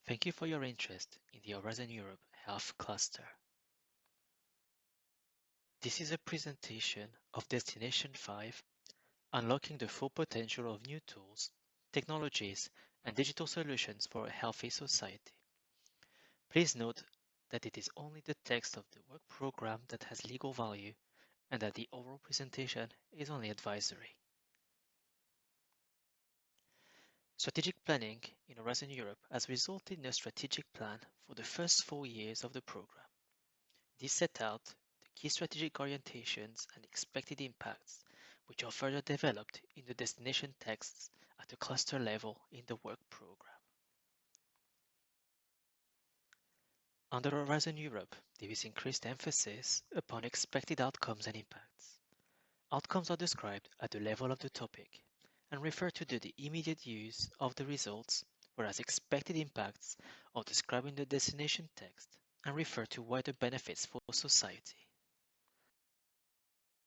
Thank you for your interest in the Horizon Europe Health Cluster. This is a presentation of Destination 5, Unlocking the Full Potential of New Tools, Technologies, and Digital Solutions for a Healthy Society. Please note that it is only the text of the work program that has legal value and that the oral presentation is only advisory. Strategic planning in Horizon Europe has resulted in a strategic plan for the first 4 years of the program. This set out the key strategic orientations and expected impacts, which are further developed in the destination texts at a cluster level in the work program. Under Horizon Europe, there is increased emphasis upon expected outcomes and impacts. Outcomes are described at the level of the topic and refer to the immediate use of the results, whereas expected impacts are described in the destination text and refer to wider benefits for society.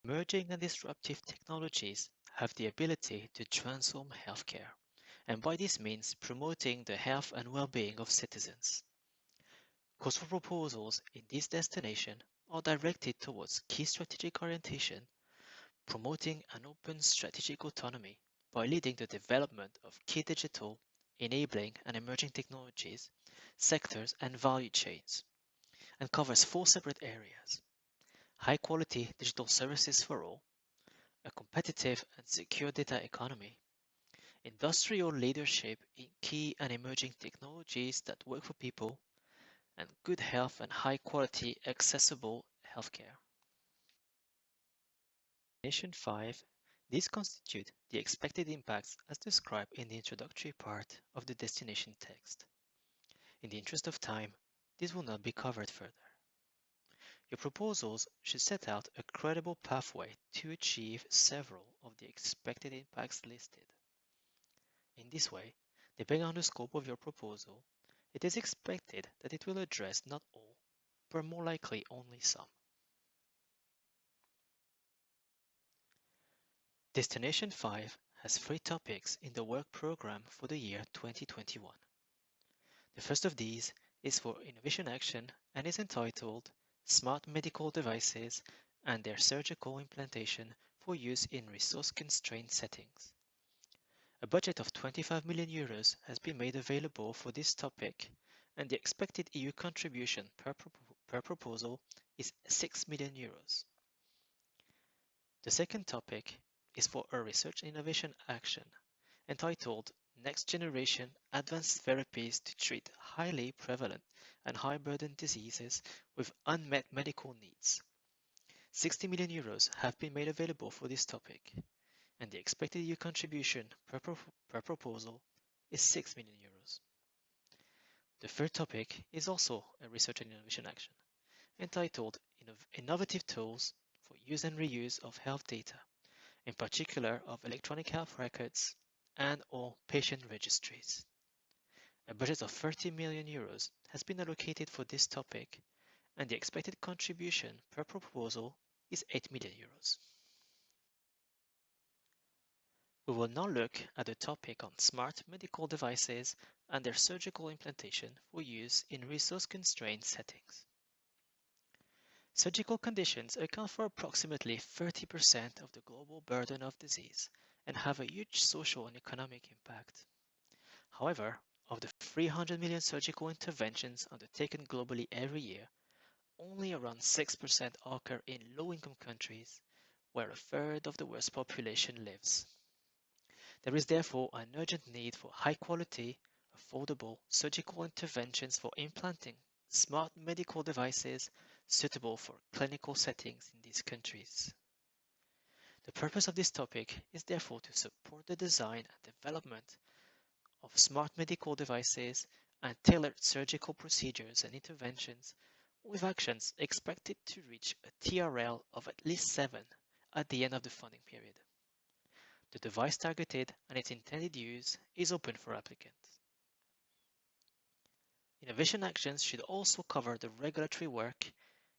Emerging and disruptive technologies have the ability to transform healthcare, and by this means promoting the health and well-being of citizens. Calls for proposals in this destination are directed towards key strategic orientation, promoting an open strategic autonomy by leading the development of key digital, enabling and emerging technologies, sectors and value chains, and covers 4 separate areas: high-quality digital services for all, a competitive and secure data economy, industrial leadership in key and emerging technologies that work for people, and good health and high-quality, accessible healthcare. Nation 5. These constitute the expected impacts as described in the introductory part of the destination text. In the interest of time, this will not be covered further. Your proposals should set out a credible pathway to achieve several of the expected impacts listed. In this way, depending on the scope of your proposal, it is expected that it will address not all, but more likely only some. Destination 5 has 3 topics in the work program for the year 2021. The first of these is for Innovation Action and is entitled Smart Medical Devices and Their Surgical Implantation for Use in Resource-Constrained Settings. A budget of 25 million euros has been made available for this topic, and the expected EU contribution per proposal is 6 million euros. The second topic is for a research and innovation action, entitled Next Generation Advanced Therapies to Treat Highly Prevalent and High-Burden Diseases with Unmet Medical Needs. 60 million euros have been made available for this topic, and the expected EU contribution per proposal is 6 million euros. The third topic is also a research and innovation action, entitled Innovative Tools for Use and Reuse of Health Data, in particular of electronic health records and/or patient registries. A budget of 30 million euros has been allocated for this topic, and the expected contribution per proposal is 8 million euros. We will now look at the topic on smart medical devices and their surgical implantation for use in resource-constrained settings. Surgical conditions account for approximately 30% of the global burden of disease and have a huge social and economic impact. However, of the 300 million surgical interventions undertaken globally every year, only around 6% occur in low-income countries, where a third of the world's population lives. There is therefore an urgent need for high-quality, affordable surgical interventions for implanting smart medical devices suitable for clinical settings in these countries. The purpose of this topic is therefore to support the design and development of smart medical devices and tailored surgical procedures and interventions, with actions expected to reach a TRL of at least 7 at the end of the funding period. The device targeted and its intended use is open for applicants. Innovation actions should also cover the regulatory work,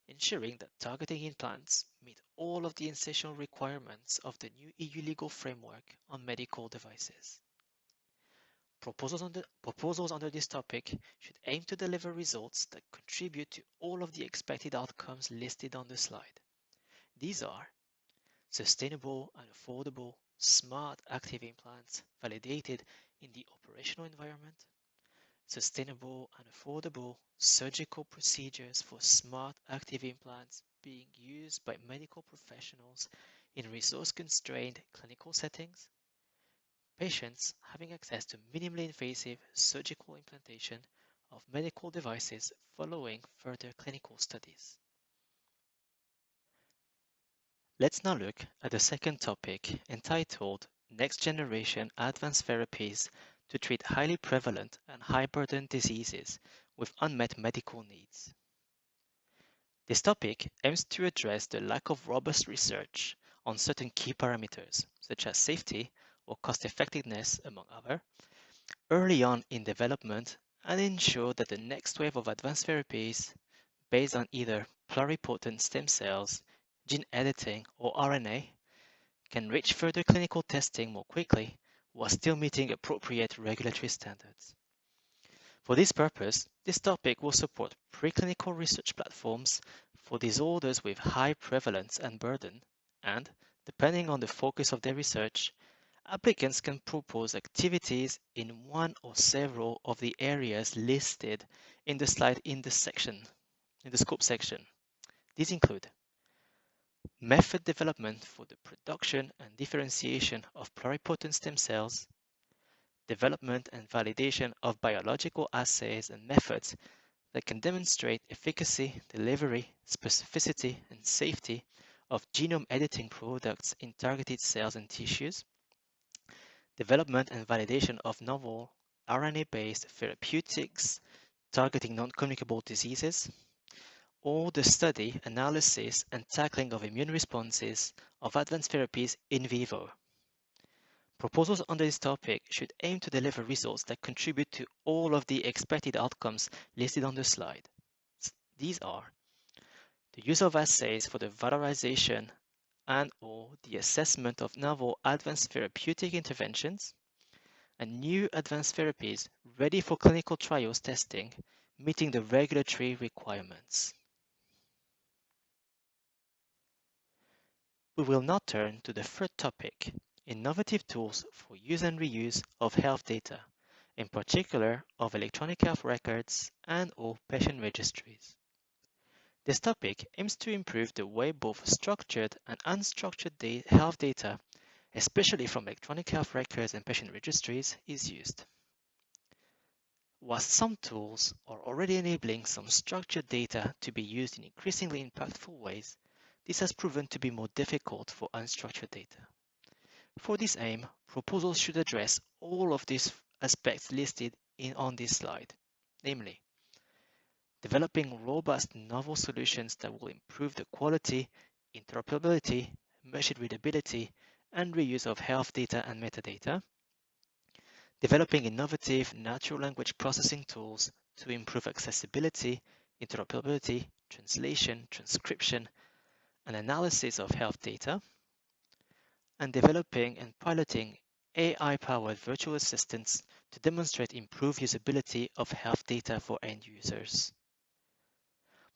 ensuring that targeting implants meet all of the essential requirements of the new EU legal framework on medical devices. Proposals under this topic should aim to deliver results that contribute to all of the expected outcomes listed on the slide. These are sustainable and affordable smart active implants validated in the operational environment, sustainable and affordable surgical procedures for smart active implants being used by medical professionals in resource-constrained clinical settings, patients having access to minimally invasive surgical implantation of medical devices following further clinical studies. Let's now look at the second topic entitled Next Generation Advanced Therapies to Treat Highly Prevalent and High-Burden Diseases with Unmet Medical Needs. This topic aims to address the lack of robust research on certain key parameters, such as safety or cost-effectiveness, among others, early on in development and ensure that the next wave of advanced therapies based on either pluripotent stem cells, gene editing, or RNA can reach further clinical testing more quickly while still meeting appropriate regulatory standards. For this purpose, this topic will support preclinical research platforms for disorders with high prevalence and burden, and, depending on the focus of their research, applicants can propose activities in one or several of the areas listed in the slide in the scope section. These include method development for the production and differentiation of pluripotent stem cells, development and validation of biological assays and methods that can demonstrate efficacy, delivery, specificity, and safety of genome editing products in targeted cells and tissues, development and validation of novel RNA-based therapeutics targeting non-communicable diseases, or the study, analysis, and tackling of immune responses of advanced therapies in vivo. Proposals under this topic should aim to deliver results that contribute to all of the expected outcomes listed on the slide. These are the use of assays for the valorization and/or the assessment of novel advanced therapeutic interventions, and new advanced therapies ready for clinical trials testing, meeting the regulatory requirements. We will now turn to the third topic, innovative tools for use and reuse of health data, in particular of electronic health records and/or patient registries. This topic aims to improve the way both structured and unstructured health data, especially from electronic health records and patient registries, is used. While some tools are already enabling some structured data to be used in increasingly impactful ways, this has proven to be more difficult for unstructured data. For this aim, proposals should address all of these aspects listed on this slide, namely, developing robust novel solutions that will improve the quality, interoperability, machine readability, and reuse of health data and metadata, developing innovative natural language processing tools to improve accessibility, interoperability, translation, transcription, and analysis of health data, and developing and piloting AI-powered virtual assistants to demonstrate improved usability of health data for end users.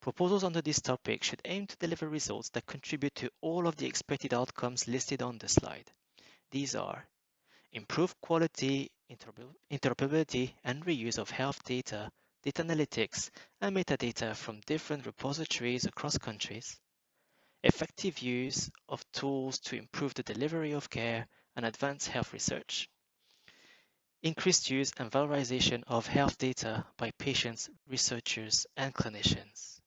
Proposals under this topic should aim to deliver results that contribute to all of the expected outcomes listed on the slide. These are improved quality, interoperability, and reuse of health data, data analytics, and metadata from different repositories across countries, effective use of tools to improve the delivery of care and advance health research, increased use and valorization of health data by patients, researchers, and clinicians.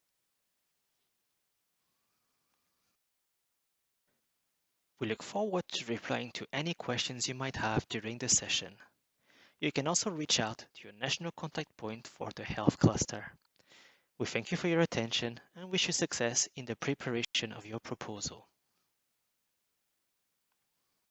We look forward to replying to any questions you might have during the session. You can also reach out to your national contact point for the health cluster. We thank you for your attention and wish you success in the preparation of your proposal.